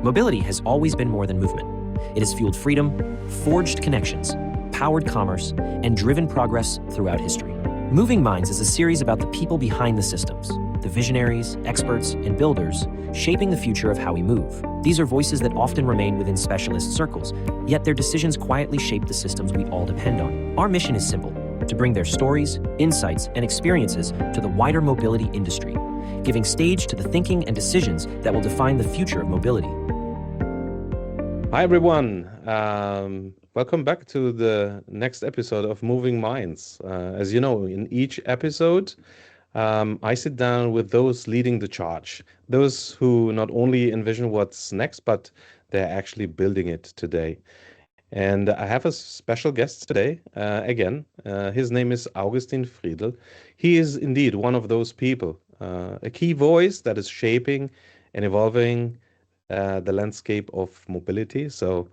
Mobility has always been more than movement. It has fueled freedom, forged connections, powered commerce, and driven progress throughout history. Moving Minds is a series about the people behind the systems, the visionaries, experts, and builders shaping the future of how we move. These are voices that often remain within specialist circles, yet their decisions quietly shape the systems we all depend on. Our mission is simple: to bring their stories, insights, and experiences to the wider mobility industry, giving stage to the thinking and decisions that will define the future of mobility. Hi, everyone. Welcome back to the next episode of Moving Minds. As you know, in each episode, I sit down with those leading the charge, those who not only envision what's next, but they're actually building it today. And I have a special guest today, again. His name is Augustin Friedel. He is indeed one of those people, a key voice that is shaping and evolving the landscape of mobility. So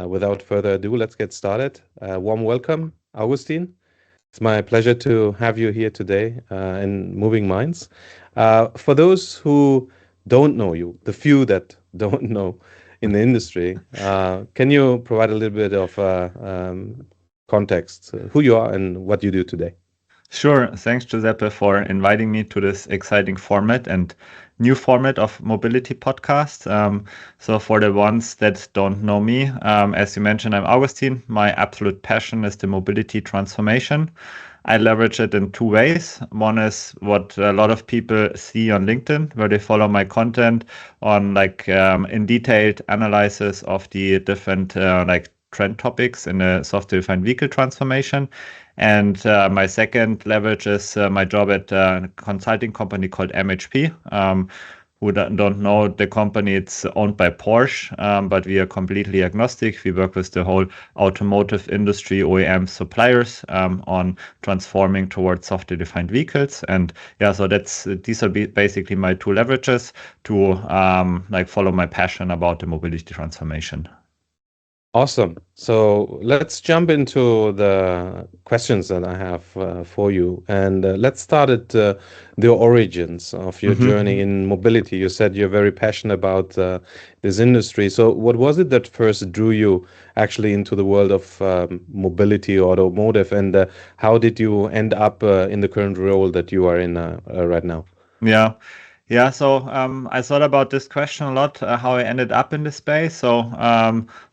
without further ado, let's get started. Warm welcome, Augustin. It's my pleasure to have you here today in Moving Minds. For those who don't know you, the few that don't know in the industry, can you provide a little bit of context, who you are and what you do today? Sure. Thanks, Giuseppe, for inviting me to this exciting format and new format of mobility podcast. So for the ones that don't know me, as you mentioned, I'm Augustin. My absolute passion is the mobility transformation. I leverage it in two ways. One is what a lot of people see on LinkedIn, where they follow my content on in detailed analysis of the different trend topics in the software-defined vehicle transformation. And my second leverage is my job at a consulting company called MHP. Who don't know the company, it's owned by Porsche, but we are completely agnostic. We work with the whole automotive industry, OEM suppliers, on transforming towards software-defined vehicles. And yeah, so these are basically my two leverages to follow my passion about the mobility transformation. Awesome. So let's jump into the questions that I have for you. And let's start at the origins of your journey in mobility. You said you're very passionate about this industry. So what was it that first drew you actually into the world of mobility or automotive? And how did you end up in the current role that you are in right now? Yeah, so I thought about this question a lot, how I ended up in this space. So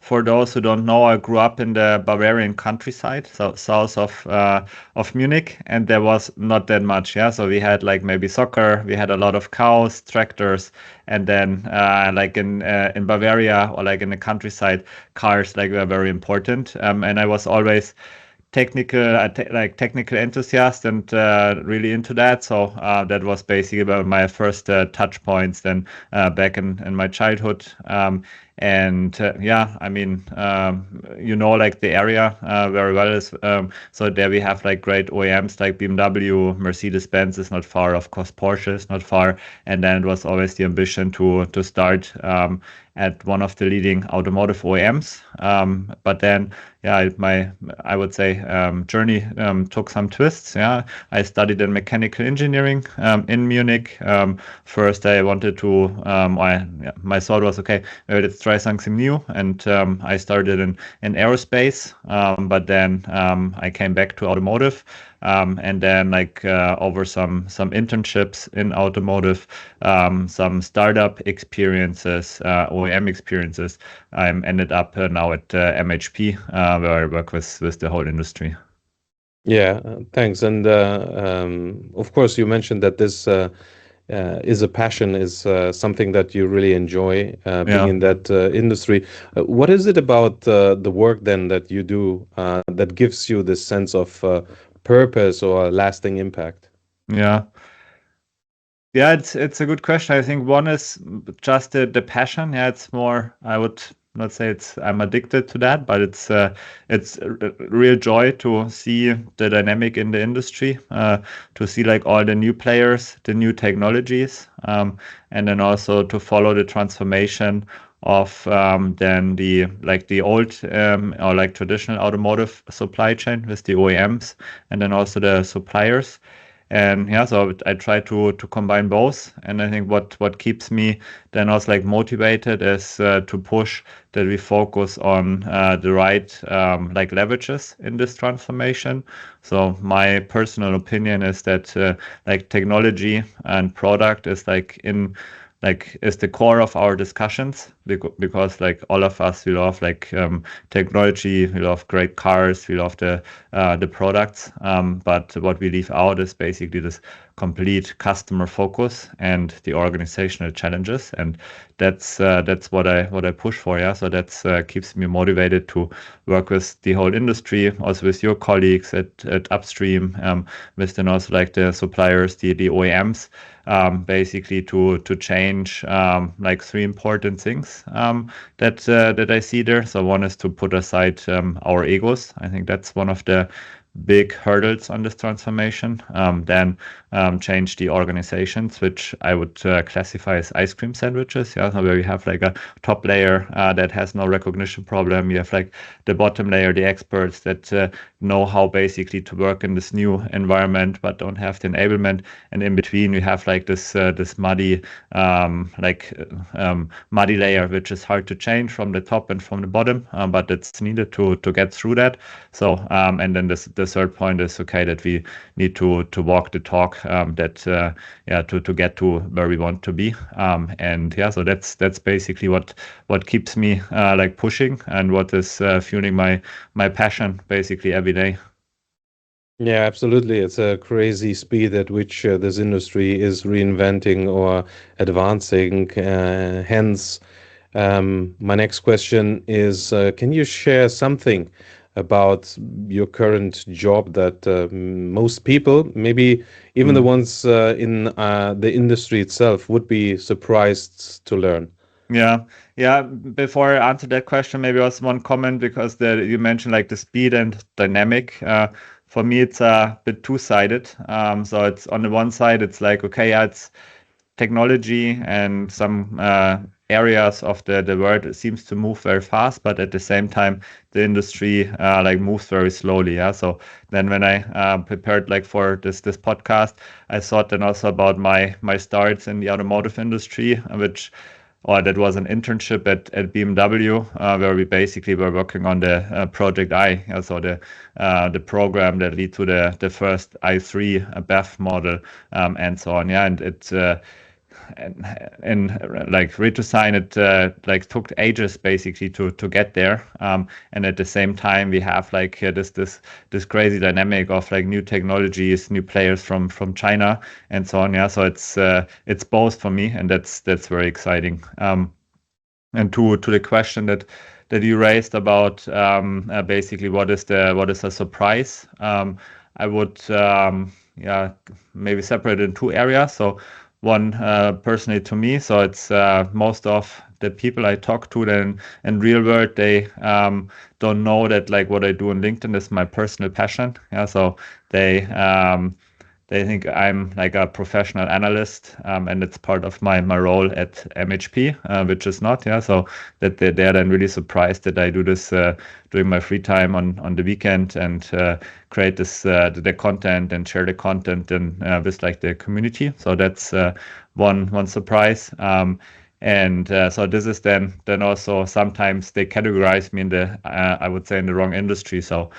for those who don't know, I grew up in the Bavarian countryside, so south of Munich, and there was not that much. Yeah, so we had maybe soccer, we had a lot of cows, tractors, and then in Bavaria or in the countryside, cars were very important. And I was always technical enthusiast and really into that. So that was basically my first touch points then back in my childhood. Yeah, I mean, the area very well. So there we have great OEMs like BMW, Mercedes-Benz is not far, of course, Porsche is not far. And then it was always the ambition to start at one of the leading automotive OEMs. But then, yeah, I would say journey took some twists. Yeah, I studied in mechanical engineering in Munich. First, I wanted to. My thought was, okay, let's try something new, and I started in aerospace. But then I came back to automotive. And then over some internships in automotive, some startup experiences, OEM experiences, I ended up now at MHP, where I work with the whole industry. Yeah, thanks. And of course, you mentioned that this is a passion, is something that you really enjoy being in that industry. What is it about the work then that you do that gives you this sense of purpose or lasting impact? Yeah, it's a good question. I think one is just the passion. Yeah, it's more, I would not say I'm addicted to that, but it's a real joy to see the dynamic in the industry, to see all the new players, the new technologies, and then also to follow the transformation of then the old or traditional automotive supply chain with the OEMs and then also the suppliers. And yeah, so I try to combine both. And I think what keeps me then also like motivated is to push that we focus on the right like leverages in this transformation. So my personal opinion is that like technology and product is is the core of our discussions, because like all of us, we love like technology, we love great cars, we love the products, but what we leave out is basically this complete customer focus and the organizational challenges, and that's what I push for. Yeah, so that's keeps me motivated to work with the whole industry, also with your colleagues at Upstream, with then also like the suppliers, the OEMs, basically to change like three important things that I see there. So one is to put aside our egos. I think that's one of the big hurdles on this transformation. Then change the organizations, which I would classify as ice cream sandwiches. Yeah, so where you have like a top layer that has no recognition problem. You have like the bottom layer, the experts that know how basically to work in this new environment, but don't have the enablement. And in between, we have like this muddy muddy layer, which is hard to change from the top and from the bottom, but it's needed to get through that. So and then the third point is okay that we need to walk the talk, to get to where we want to be, and yeah, so that's basically what keeps me like pushing, and what is fueling my passion basically every day. Yeah, absolutely. It's a crazy speed at which this industry is reinventing or advancing. Hence, my next question is, can you share something about your current job that most people, maybe even the Mm. ones in the industry itself, would be surprised to learn? Yeah, yeah. Before I answer that question, maybe also one comment, because you mentioned like the speed and dynamic. For me, it's a bit two-sided. So it's on the one side, it's like, okay, yeah, it's technology and some areas of the world, it seems to move very fast, but at the same time, the industry like moves very slowly. Yeah. So then when I prepared like for this podcast, I thought then also about my starts in the automotive industry, which or that was an internship at BMW, where we basically were working on the Project I, so the program that led to the first i3 BEV model, and so on. Yeah, and it and like redesign it like took ages basically to get there, and at the same time we have like this crazy dynamic of like new technologies, new players from China, and so on. Yeah, so it's both for me, and that's very exciting. And to the question that you raised about basically what is a surprise, I would yeah, maybe separate it in two areas. So one personally to me, so it's most of the people I talk to then in real world, they don't know that like what I do on LinkedIn is my personal passion. Yeah, so they think I'm like a professional analyst, and it's part of my role at MHP, which is not. Yeah, so that they're then really surprised that I do this during my free time on the weekend, and create this the content and share the content and with like the community. So that's one surprise. And so this is then also sometimes they categorize me in the I would say in the wrong industry. So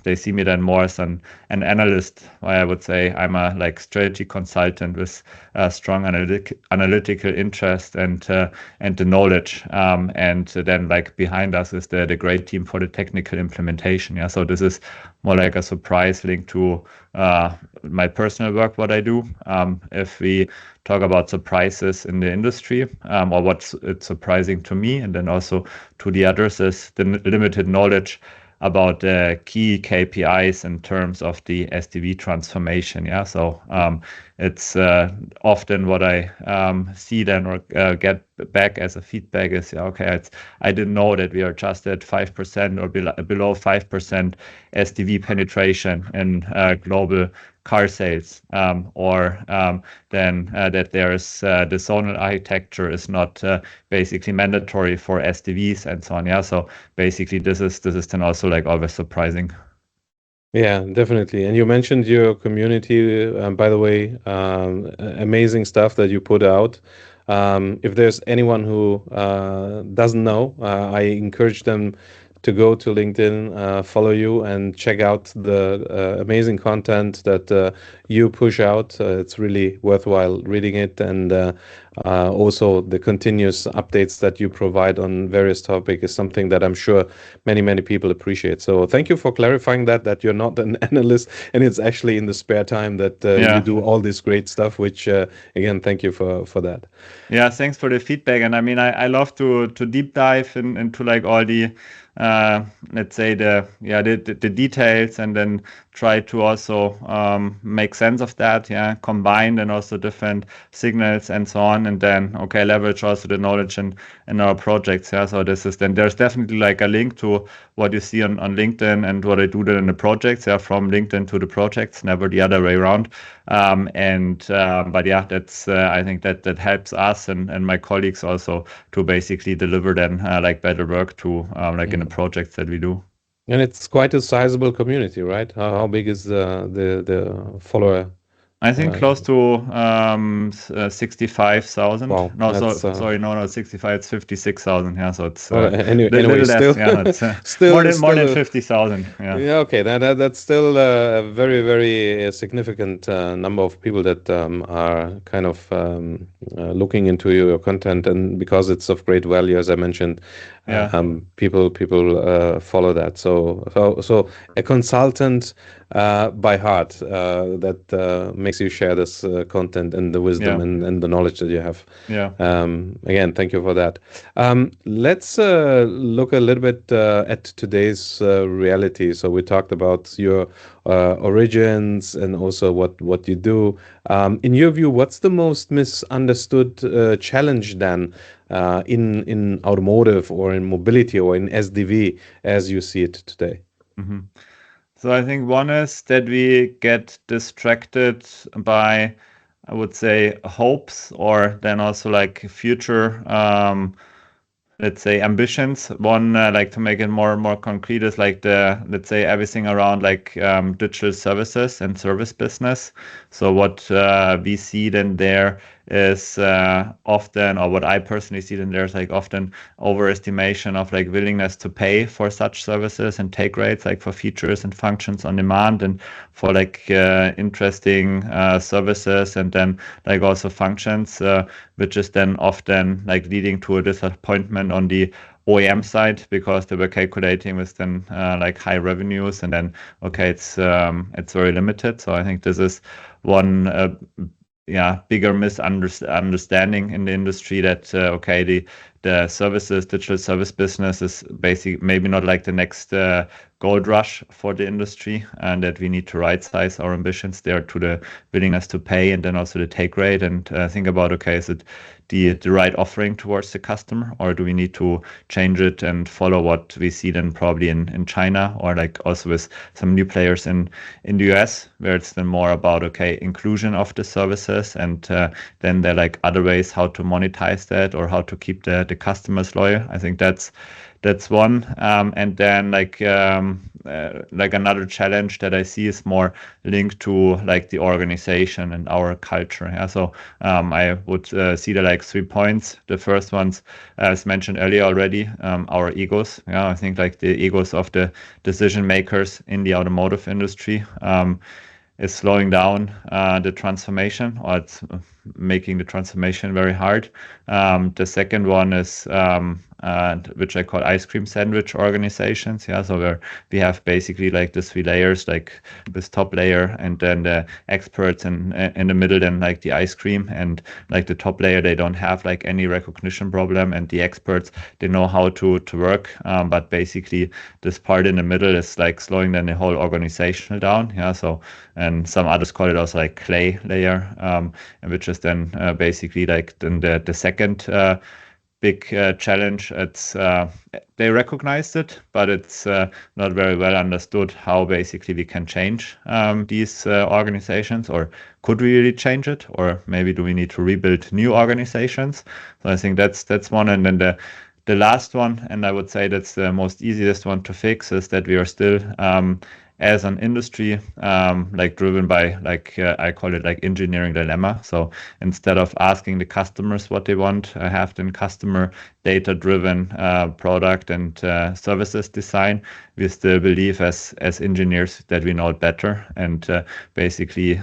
they see me then more as an analyst. I would say I'm a like strategy consultant with strong analytical interest and the knowledge. And then like behind us is the great team for the technical implementation. Yeah. So this is more like a surprise linked to my personal work, what I do. If we talk about surprises in the industry, or what's it's surprising to me, and then also to the others, is the limited knowledge about the key KPIs in terms of the SDV transformation. Yeah, so it's often what I see then or get back as a feedback is, yeah, okay, I didn't know that we are just at 5% or below 5% SDV penetration in global car sales, or then that there's the zonal architecture is not basically mandatory for SDVs and so on. Yeah, so basically this is then also like always surprising. Yeah, definitely. And you mentioned your community, by the way, amazing stuff that you put out. If there's anyone who doesn't know, I encourage them to go to LinkedIn, follow you, and check out the amazing content that you push out. It's really worthwhile reading it, and also the continuous updates that you provide on various topics is something that I'm sure many people appreciate. So thank you for clarifying that you're not an analyst, and it's actually in the spare time that you Yeah. do all this great stuff. Which again, thank you for that. Yeah, thanks for the feedback. And I mean, I love to deep dive into like all the uh, let's say the details, and then try to also make sense of that. Yeah, combine and also different signals and so on, and then okay, leverage also the knowledge in our projects. Yeah, so this is then there's definitely like a link to what you see on LinkedIn and what I do then in the projects. Yeah, from LinkedIn to the projects, never the other way around. But yeah, that's I think that helps us and my colleagues also to basically deliver then like better work to like in the projects that we do. And it's quite a sizable community, right? How big is the follower? I think Uh, close to 65,000. wow, No, that's so sorry, no, 65. It's 56,000. Yeah, so it's anyway, little less. still, Yeah, it's still, more than still. 50,000. Yeah, Yeah, okay. That's still a very significant number of people that are kind of looking into your content, and because it's of great value, as I mentioned, yeah, people follow that. So a consultant by heart that makes you share this content and the wisdom yeah, and the knowledge that you have. yeah. Again, thank you for that. Let's look a little bit at today's reality. So we talked about your origins and also what you do. In your view, what's the most misunderstood challenge then in automotive or in mobility or in SDV as you see it today? hmm So I think one is that we get distracted by, I would say, hopes, or then also like future let's say ambitions. One like to make it more concrete is like the, let's say, everything around like digital services and service business. So what we see then there is often, or what I personally see then there's like often overestimation of like willingness to pay for such services and take rates like for features and functions on demand, and for like interesting services, and then like also functions, which is then often like leading to a disappointment on the OEM side, because they were calculating with then like high revenues, and then okay, it's very limited. So I think this is one yeah, bigger misunderstanding in the industry, that okay, the services, digital service business is basically maybe not like the next gold rush for the industry, and that we need to right size our ambitions there to the willingness to pay, and then also the take rate, and think about, okay, is it the right offering towards the customer, or do we need to change it and follow what we see then probably in China, or like also with some new players in the US, where it's then more about, okay, inclusion of the services, and then there are like other ways how to monetize that, or how to keep the customers loyal. I think that's one. And then like another challenge that I see is more linked to like the organization and our culture. Yeah, so I would see the like 3 points. The first ones, as mentioned earlier already, our egos. Yeah, I think like the egos of the decision makers in the automotive industry is slowing down the transformation, or it's making the transformation very hard. The second one is which I call ice cream sandwich organizations. Yeah, so where we have basically like the three layers, like this top layer, and then the experts in the middle, then like the ice cream, and like the top layer, they don't have like any recognition problem, and the experts, they know how to work, but basically this part in the middle is like slowing then the whole organizational down. Yeah, so, and some others call it also like clay layer, which is then basically like then the second big challenge. It's they recognized it, but it's not very well understood how basically we can change these organizations, or could we really change it, or maybe do we need to rebuild new organizations? So I think that's one, and then the last one, and I would say that's the most easiest one to fix, is that we are still as an industry, like driven by I call it like engineering dilemma. So instead of asking the customers what they want, I have then customer data-driven product and services design. We still believe as engineers that we know it better, and basically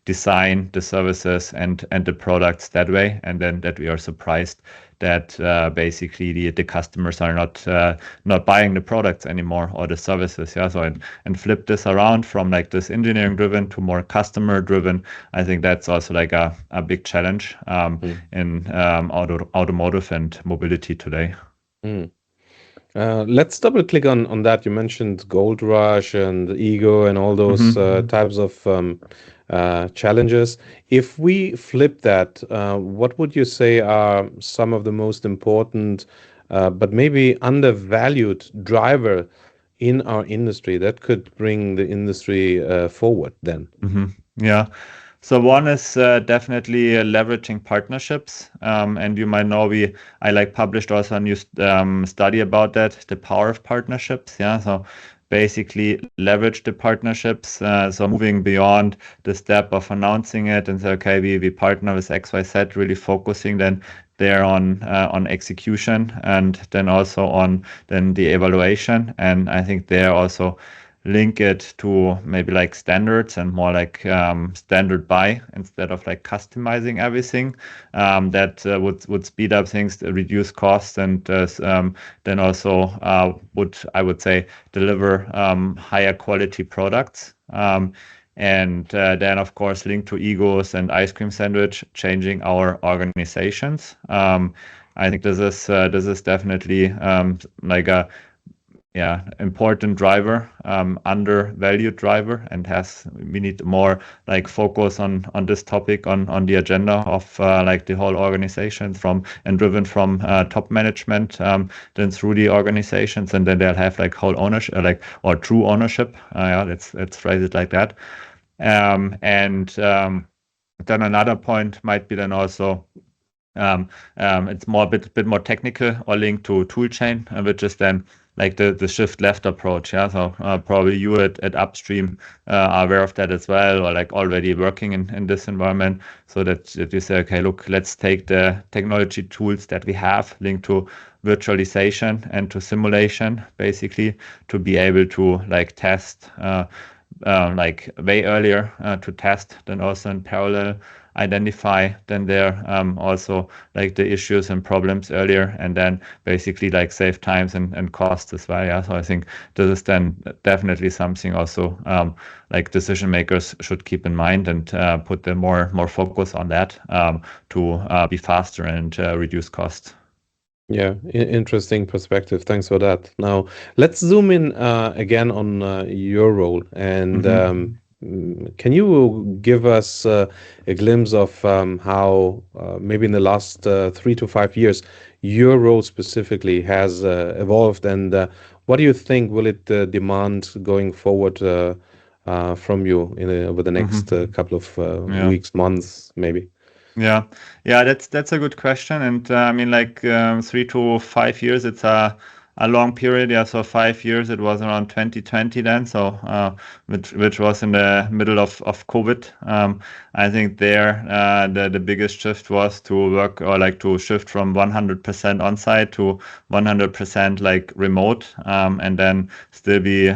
design the services and the products that way, and then that we are surprised that basically the customers are not buying the products anymore or the services. Yeah, so and flip this around from like this engineering driven to more customer driven. I think that's also like a big challenge in automotive and mobility today. Mm. Let's double click on that. You mentioned Gold Rush and Ego and all those types of challenges. If we flip that, what would you say are some of the most important, but maybe undervalued driver in our industry that could bring the industry forward then? Yeah. So one is definitely leveraging partnerships, and you might know I like published also a new study about that, the power of partnerships. Yeah, so basically leverage the partnerships. So moving beyond the step of announcing it and say, okay, we partner with XYZ, really focusing then there on execution and then also on then the evaluation. And I think there also link it to maybe like standards and more like standard buy instead of like customizing everything. That would speed up things, reduce costs, and then also would say deliver higher quality products. And then of course link to egos and ice cream sandwich, changing our organizations. I think this is definitely like a important driver, undervalued driver, and we need more like focus on this topic on the agenda of like the whole organization driven from top management then through the organizations, and then they'll have like whole ownership or true ownership. Let's phrase it like that. And then another point might be then also it's more bit more technical or linked to tool chain, which is then like the shift left approach. Yeah, so probably you at upstream are aware of that as well, or like already working in this environment, so that you say, okay, look, let's take the technology tools that we have linked to virtualization and to simulation, basically, to be able to like test like way earlier to test, then also in parallel identify then there also like the issues and problems earlier, and then basically like save times and costs as well. Yeah, so I think this is then definitely something also like decision makers should keep in mind and put the more focus on that to be faster and reduce costs. Yeah, interesting perspective. Thanks for that. Now, let's zoom in again on your role. And can you give us a glimpse of how maybe in the last 3 to 5 years, your role specifically has evolved? And what do you think will it demand going forward from you over the next couple of weeks, months, maybe? Yeah, that's a good question, and I mean, like 3 to 5 years, it's a long period. Yeah, so 5 years, it was around 2020 then, so which was in the middle of COVID. I think there the biggest shift was to work or like to shift from 100% on site to 100% like remote, and then still be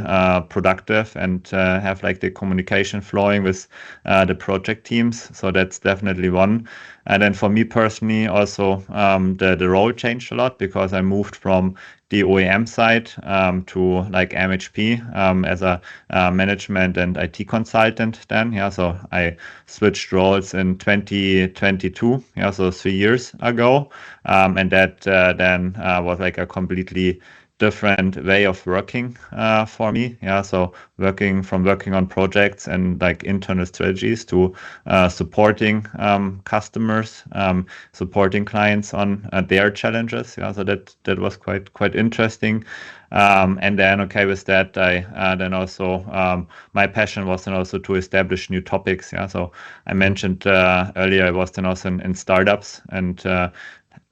productive and have like the communication flowing with the project teams. So that's definitely one. And then for me personally, also the role changed a lot because I moved from the OEM side to like MHP as a management and IT consultant then. Yeah, so I switched roles in 2022. Yeah, so 3 years ago, and that then was like a completely different way of working for me. Yeah, so working on projects and like internal strategies to supporting customers, supporting clients on their challenges. Yeah, so that was quite interesting. And then, okay, with that, I then also my passion was then also to establish new topics. Yeah, so I mentioned earlier I was then also in startups and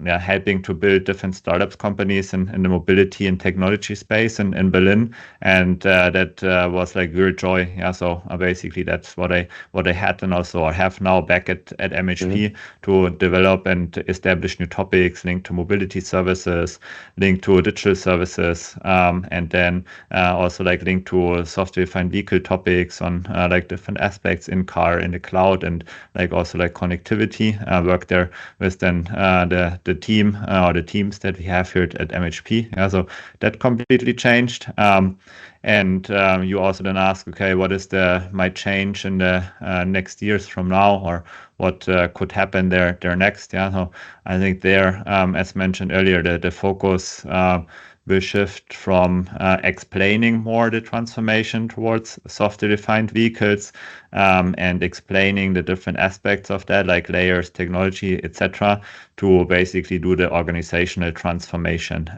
helping to build different startups companies in the mobility and technology space in Berlin, and that was like real joy. Yeah, so basically that's what I had and also I have now back at MHP to develop and establish new topics linked to mobility services, linked to digital services, and then also like linked to software-defined vehicle topics on like different aspects in car, in the cloud, and like also like connectivity. Work there with then the team or the teams that we have here at MHP. Yeah, so that completely changed. And you also then ask, okay, what is my change in the next years from now, or what could happen there next? Yeah, so I think there, as mentioned earlier, the focus will shift from explaining more the transformation towards software-defined vehicles and explaining the different aspects of that, like layers, technology, etc., to basically do the organizational transformation.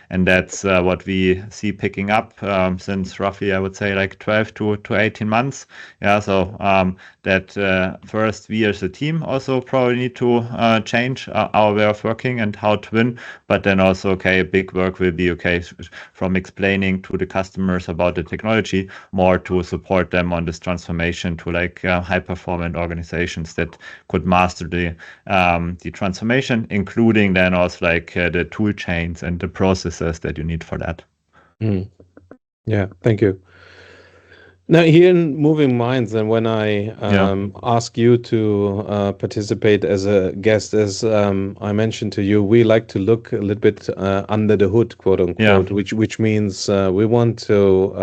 And that's what we see picking up since roughly, I would say, like 12 to 18 months. Yeah, so that first we as a team also probably need to change our way of working and how to win, but then also, okay, big work will be, okay, from explaining to the customers about the technology, more to support them on this transformation to like high-performant organizations that could master the transformation, including then also like the tool chains and the processes that you need for that. Yeah, thank you. Now, here in Moving Minds, and when I ask you to participate as a guest, as I mentioned to you, we like to look a little bit under the hood, quote unquote, which means we want to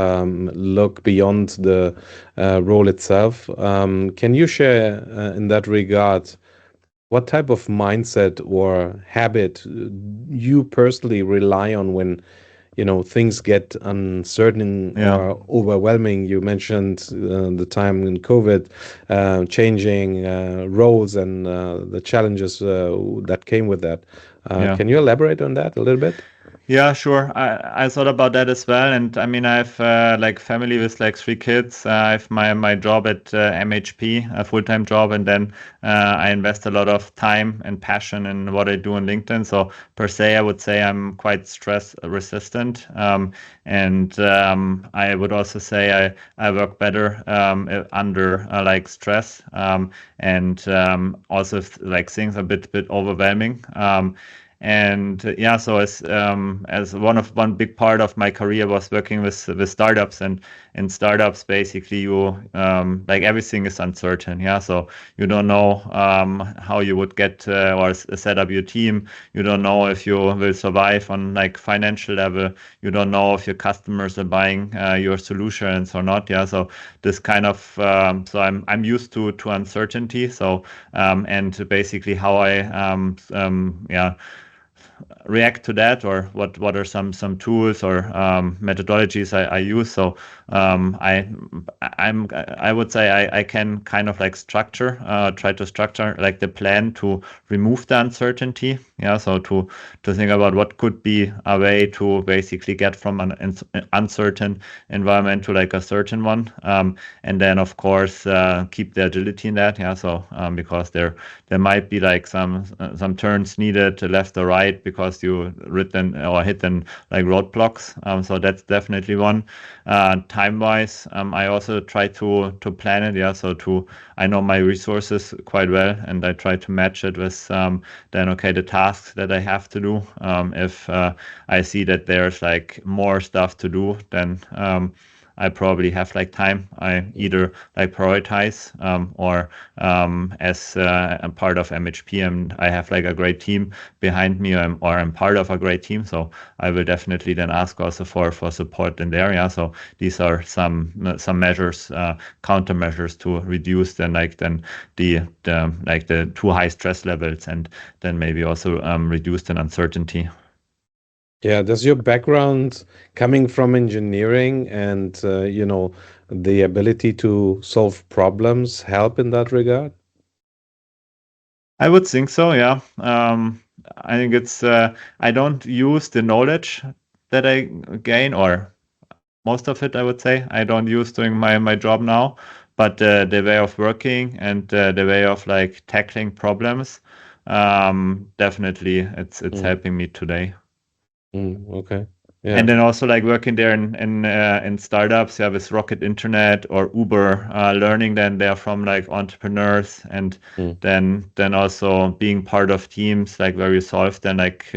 look beyond the role itself. Can you share in that regard what type of mindset or habit you personally rely on when things get uncertain or overwhelming? You mentioned the time in COVID, changing roles and the challenges that came with that. Can you elaborate on that a little bit? Yeah, sure. I thought about that as well. And I mean, I have like family with like 3 kids. I have my job at MHP, a full-time job, and then I invest a lot of time and passion in what I do on LinkedIn. So per se, I would say I'm quite stress resistant. And I would also say I work better under like stress, and also if like things are a bit overwhelming. And yeah, so as one big part of my career was working with startups, and in startups basically you like everything is uncertain. Yeah, so you don't know how you would get or set up your team. You don't know if you will survive on like financial level. You don't know if your customers are buying your solutions or not. Yeah, so this kind of so I'm used to uncertainty. So and basically how I react to that, or what are some tools or methodologies I use. So I would say I can kind of like try to structure like the plan to remove the uncertainty. Yeah, so to think about what could be a way to basically get from an uncertain environment to like a certain one, and then of course keep the agility in that. Yeah, so because there might be like some turns needed to left or right because you hit like roadblocks. So that's definitely one. Time wise, I also try to plan it. Yeah, so I know my resources quite well, and I try to match it with then the tasks that I have to do. If I see that there's like more stuff to do, then I probably have like time. I either like prioritize or as a part of MHP, and I have like a great team behind me, or I'm part of a great team. So I will definitely then ask also for support in the area. So these are some measures, countermeasures to reduce the too high stress levels, and then maybe also reduce the uncertainty. Yeah, does your background coming from engineering and the ability to solve problems help in that regard? I would think so, yeah. I think it's I don't use the knowledge that I gain, or most of it, I would say. I don't use doing my job now, but the way of working and the way of like tackling problems definitely it's Mm. helping me today. Okay. And Yeah. then also like working there in startups, yeah, with Rocket Internet or Uber, learning then there from like entrepreneurs, and Mm. then also being part of teams like where you solve then like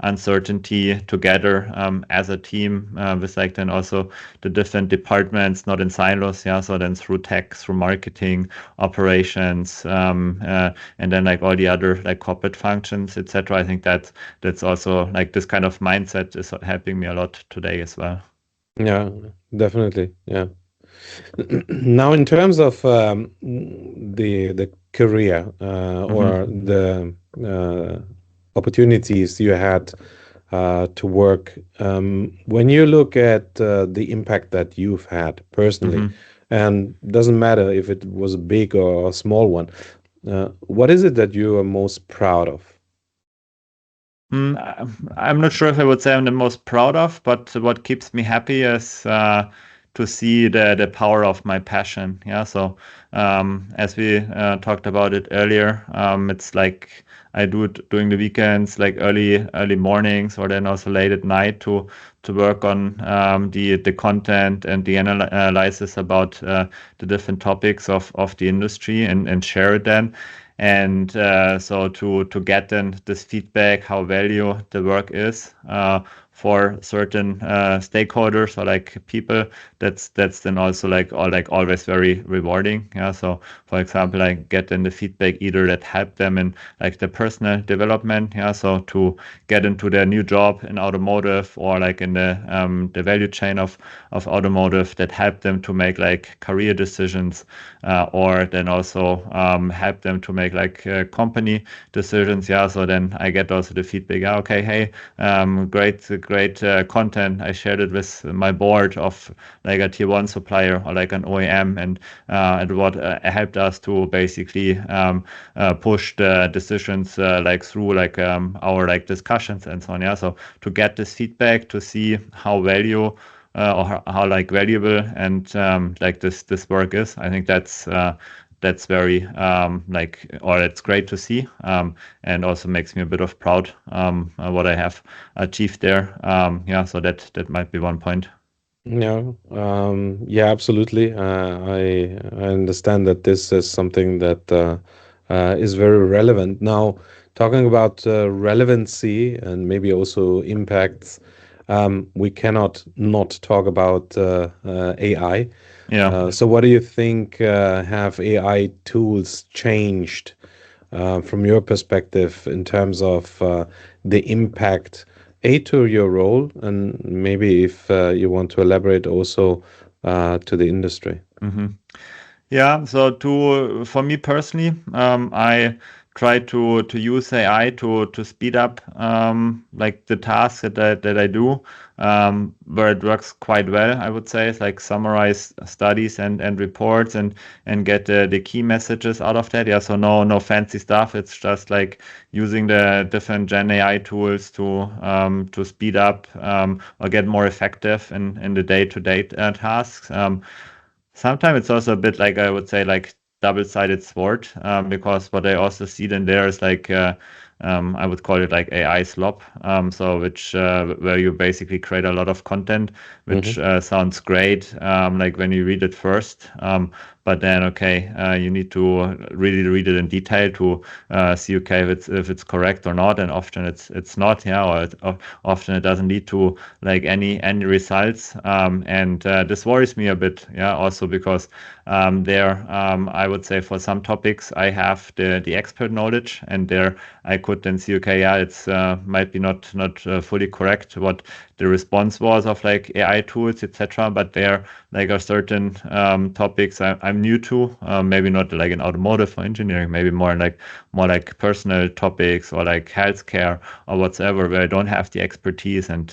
uncertainty together as a team, with like then also the different departments, not in silos, yeah. So then through tech, through marketing, operations, and then like all the other like corporate functions, etc. I think that's also like this kind of mindset is helping me a lot today as well. Yeah, definitely. Yeah. Now, in terms of the career or Hmm. the opportunities you had to work, when you look at the impact that you've had personally, Hmm. and doesn't matter if it was a big or a small one, what is it that you are most proud of? I'm not sure if I would say I'm the most proud of, but what keeps me happy is to see the power of my passion. Yeah. So as we talked about it earlier, it's like I do it during the weekends, like early mornings, or then also late at night to work on the content and the analysis about the different topics of the industry, and share it then. And so to get then this feedback, how value the work is for certain stakeholders or like people, that's then also like always very rewarding. Yeah. So for example, I get then the feedback either that help them in like the personal development. Yeah. So to get into their new job in automotive, or like in the value chain of automotive, that help them to make like career decisions, or then also help them to make like company decisions. Yeah. So then I get also the feedback. Yeah, okay, hey, great content. I shared it with my board of like a tier one supplier or like an OEM, and what helped us to basically push the decisions like through like our like discussions and so on. Yeah. So to get this feedback, to see how value or how like valuable and like this work is. I think that's very like, or it's great to see, and also makes me a bit of proud what I have achieved there. Yeah, so that might be one point. Yeah, yeah, absolutely. I understand that this is something that is very relevant. Now, talking about relevancy and maybe also impacts, we cannot not talk about AI. Yeah. So, what do you think have AI tools changed from your perspective in terms of the impact to your role, and maybe if you want to elaborate also to the industry? Hmm. Yeah, so to for me personally, I try to use AI to speed up like the tasks that I do, where it works quite well. I would say it's like summarize studies and reports, and get the key messages out of that. Yeah, so no fancy stuff. It's just like using the different Gen AI tools to speed up or get more effective in the day-to-day tasks. Sometimes it's also a bit like, I would say, like double-sided sword, because what I also see then there is like I would call it like AI slop. So which where you basically create a lot of content, which Hmm. sounds great, like when you read it first. But then okay, you need to really read it in detail to see okay if it's correct or not, and often it's not, yeah, or often it doesn't lead to like any results, and this worries me a bit, yeah, also because there I would say for some topics I have the expert knowledge, and there I could then see okay, yeah, it's might be not fully correct what the response was of like AI tools, etc. But there like are certain topics I'm new to, maybe not like in automotive or engineering, maybe more like personal topics or like healthcare or whatsoever, where I don't have the expertise, and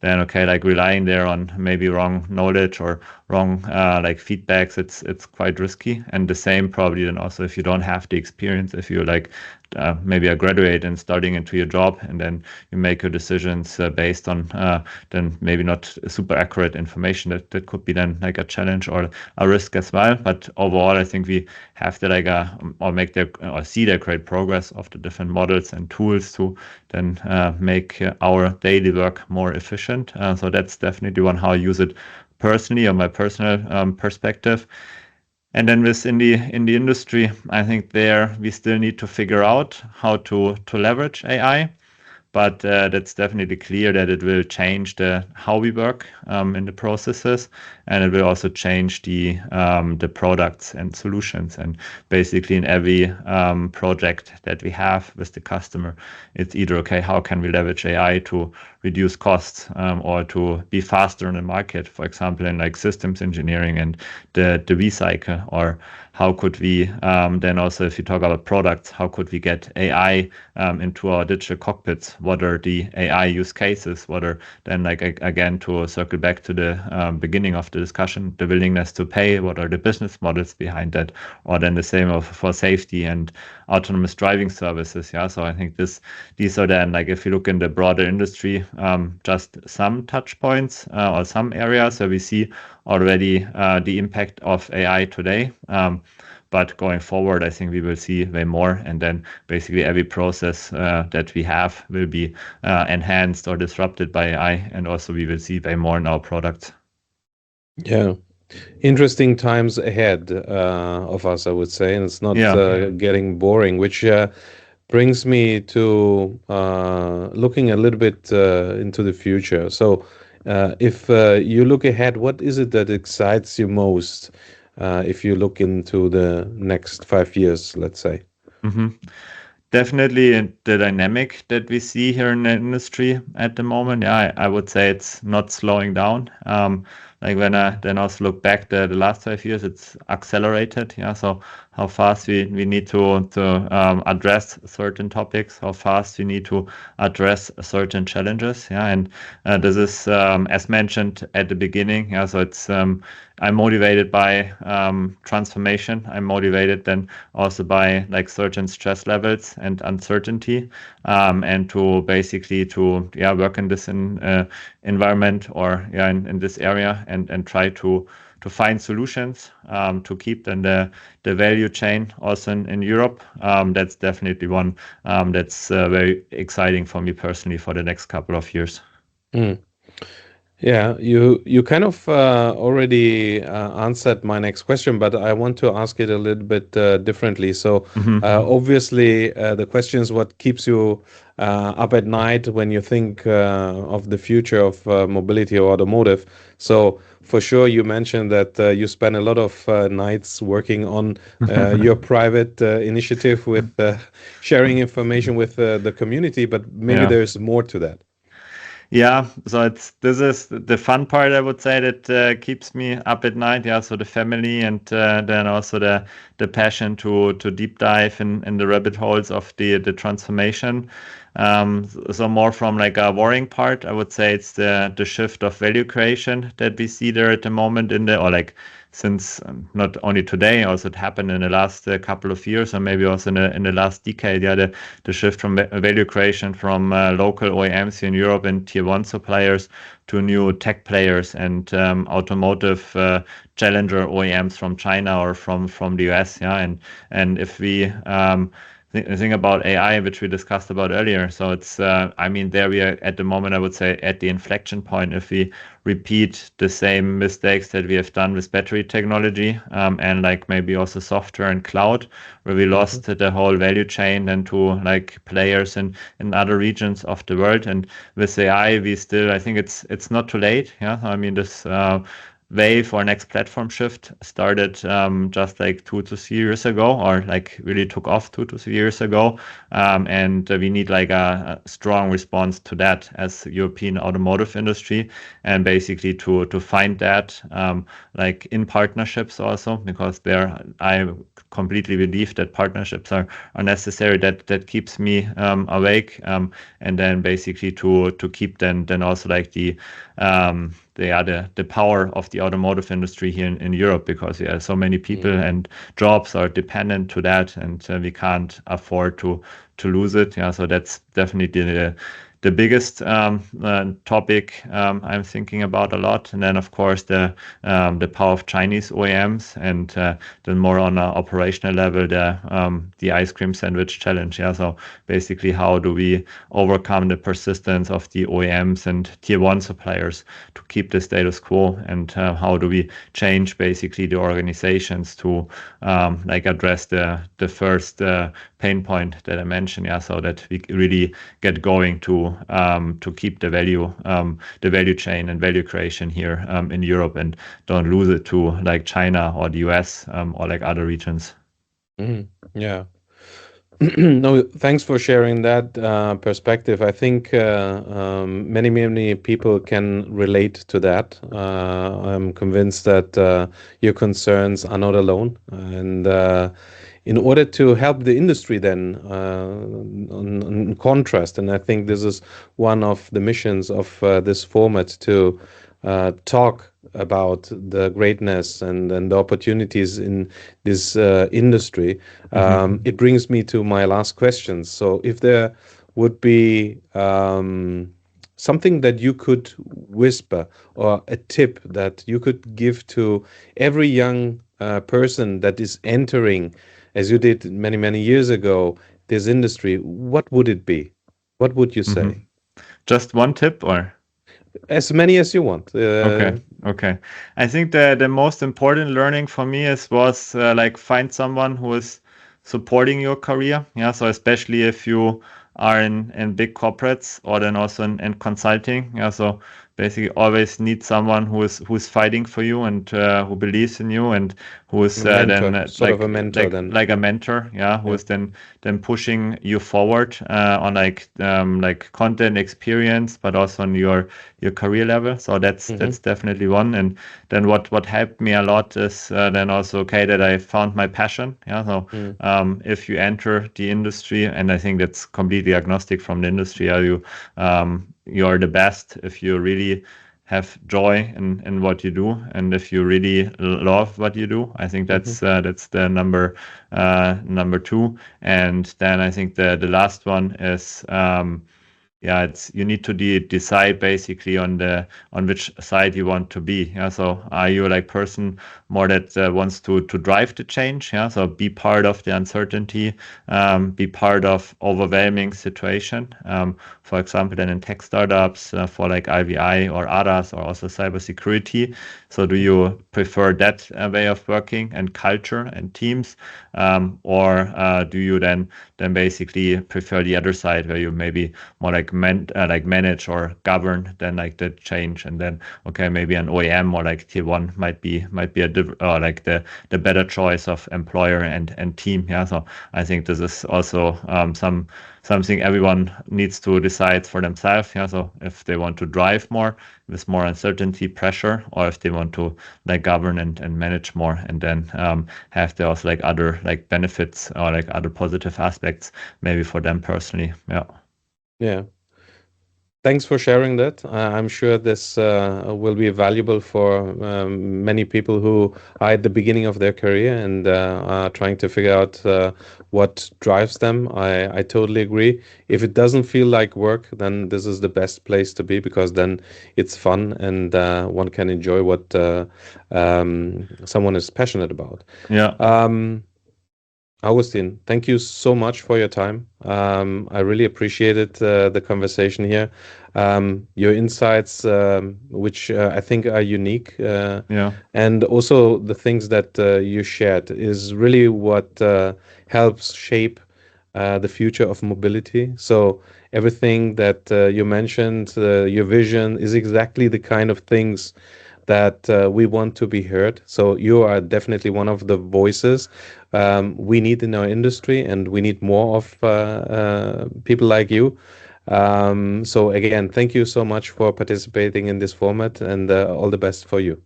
then okay, like relying there on maybe wrong knowledge or wrong like feedbacks, it's quite risky. And the same probably then also if you don't have the experience, if you like maybe a graduate and starting into your job, and then you make your decisions based on then maybe not super accurate information, that could be then like a challenge or a risk as well. But overall, I think we have to like or see the great progress of the different models and tools to then make our daily work more efficient. So that's definitely one how I use it personally, or my personal perspective. And then in the industry, I think there we still need to figure out how to leverage AI. But that's definitely clear that it will change how we work in the processes, and it will also change the products and solutions. And basically, in every project that we have with the customer, it's either okay, how can we leverage AI to reduce costs or to be faster in the market, for example, in like systems engineering and the recycle, or how could we then also, if you talk about products, how could we get AI into our digital cockpits? What are the AI use cases? What are then, like, again, to circle back to the beginning of the discussion, the willingness to pay? What are the business models behind that? Or then the same for safety and autonomous driving services. Yeah, so I think these are then, like, if you look in the broader industry, just some touch points or some areas where we see already the impact of AI today. But going forward, I think we will see way more, and then basically every process that we have will be enhanced or disrupted by AI, and also we will see way more in our products. Yeah, interesting times ahead of us, I would say, and it's not getting boring, which brings me to looking a little bit into the future. So if you look ahead, what is it that excites you most if you look into the next 5 years, let's say? Definitely the dynamic that we see here in the industry at the moment. Yeah, I would say it's not slowing down. Like when I then also look back the last 5 years, it's accelerated. Yeah, so how fast we need to address certain topics, how fast we need to address certain challenges. Yeah, and this is as mentioned at the beginning. Yeah, so it's I'm motivated by transformation. I'm motivated then also by like certain stress levels and uncertainty, and to basically to work in this environment, or in this area, and try to find solutions to keep then the value chain also in Europe. That's definitely one that's very exciting for me personally for the next couple of years. Yeah, you kind of already answered my next question, but I want to ask it a little bit differently. So obviously the question is, what keeps you up at night when you think of the future of mobility or automotive? So for sure, you mentioned that you spend a lot of nights working on your private initiative with sharing information with the community, but maybe there's more to that. Yeah, so this is the fun part, I would say, that keeps me up at night. Yeah, so the family, and then also the passion to deep dive in the rabbit holes of the transformation. So more from like a worrying part, I would say it's the shift of value creation that we see there at the moment since not only today, also it happened in the last couple of years, or maybe also in the last decade. Yeah, the shift from value creation from local OEMs here in Europe and tier one suppliers to new tech players and automotive challenger OEMs from China or from the US. Yeah, and if we think about AI, which we discussed about earlier. So it's, there we are at the moment, I would say, at the inflection point. If we repeat the same mistakes that we have done with battery technology, and like maybe also software and cloud, where we lost the whole value chain and to like players in other regions of the world. And with AI, I think it's not too late. Yeah, I mean, this wave or next platform shift started just like 2 to 3 years ago, or like really took off 2 to 3 years ago, and we need like a strong response to that as European automotive industry, and basically to find that like in partnerships also, because I completely believe that partnerships are necessary. That keeps me awake, and then basically to keep then also like the power of the automotive industry here in Europe, because so many people and jobs are dependent to that, and we can't afford to lose it. Yeah, so that's definitely the biggest topic I'm thinking about a lot. And then, of course, the power of Chinese OEMs, and then more on an operational level, the ice cream sandwich challenge. Yeah, so basically, how do we overcome the persistence of the OEMs and tier one suppliers to keep the status quo, and how do we change basically the organizations to like address the first pain point that I mentioned. Yeah, so that we really get going to keep the value chain and value creation here in Europe, and don't lose it to like China or the US or like other regions. Yeah. No, thanks for sharing that perspective. I think many people can relate to that. I'm convinced that your concerns are not alone, and in order to help the industry then on contrast, and I think this is one of the missions of this format, to talk about the greatness and the opportunities in this industry. It brings me to my last question. So if there would be something that you could whisper, or a tip that you could give to every young person that is entering, as you did many years ago, this industry, what would it be? What would you say? Just one tip, or? As many as you want. Okay. I think the most important learning for me was like find someone who is supporting your career. Yeah, so especially if you are in big corporates, or then also in consulting. Yeah, so basically always need someone who's fighting for you, and who believes in you, and who is then sort of a mentor, like a mentor. Yeah, who is then pushing you forward on like content experience, but also on your career level. So that's definitely one. And then what helped me a lot is then also, okay, that I found my passion. Yeah, so if you enter the industry, and I think that's completely agnostic from the industry, you're the best if you really have joy in what you do, and if you really love what you do. I think that's the number two. And then I think the last one is you need to decide basically on which side you want to be. Yeah, so are you like person more that wants to drive the change? Yeah, so be part of the uncertainty, be part of overwhelming situation. For example, then in tech startups for like IVI or others, or also cybersecurity. So do you prefer that way of working and culture and teams, or do you then basically prefer the other side, where you maybe more like manage or govern than like the change? And then, okay, maybe an OEM or like tier one might be like the better choice of employer and team. Yeah, so I think this is also something everyone needs to decide for themselves. Yeah, so if they want to drive more with more uncertainty, pressure, or if they want to like govern and manage more, and then have those like other like benefits or like other positive aspects maybe for them personally. Yeah. Thanks for sharing that. I'm sure this will be valuable for many people who are at the beginning of their career and are trying to figure out what drives them. I totally agree. If it doesn't feel like work, then this is the best place to be, because then it's fun, and one can enjoy what someone is passionate about. Augustin, thank you so much for your time. I really appreciated the conversation here. Your insights, which I think are unique, and also the things that you shared, is really what helps shape the future of mobility. So everything that you mentioned, your vision, is exactly the kind of things that we want to be heard. So you are definitely one of the voices we need in our industry, and we need more of people like you. So again, thank you so much for participating in this format, and all the best for you.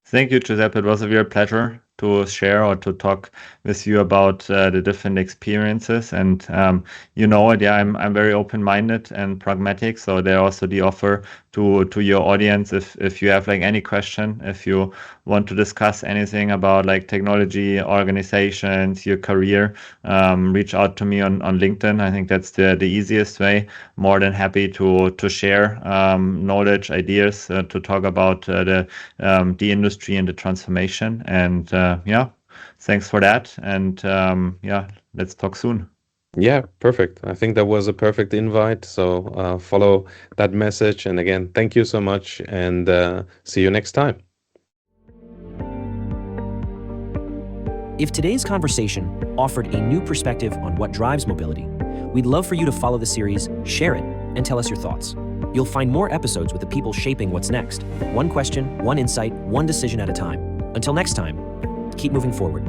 Thank you, Giuseppe. It was a real pleasure to share or to talk with you about the different experiences. And I'm very open-minded and pragmatic. So there also the offer to your audience, if you have like any question, if you want to discuss anything about like technology, organizations, your career, reach out to me on LinkedIn. I think that's the easiest way. More than happy to share knowledge, ideas, to talk about the industry and the transformation. And yeah, thanks for that. And yeah, let's talk soon. Yeah, perfect. I think that was a perfect invite. So follow that message. And again, thank you so much, and see you next time. If today's conversation offered a new perspective on what drives mobility, we'd love for you to follow the series, share it, and tell us your thoughts. You'll find more episodes with the people shaping what's next. One question, one insight, one decision at a time. Until next time, keep moving forward.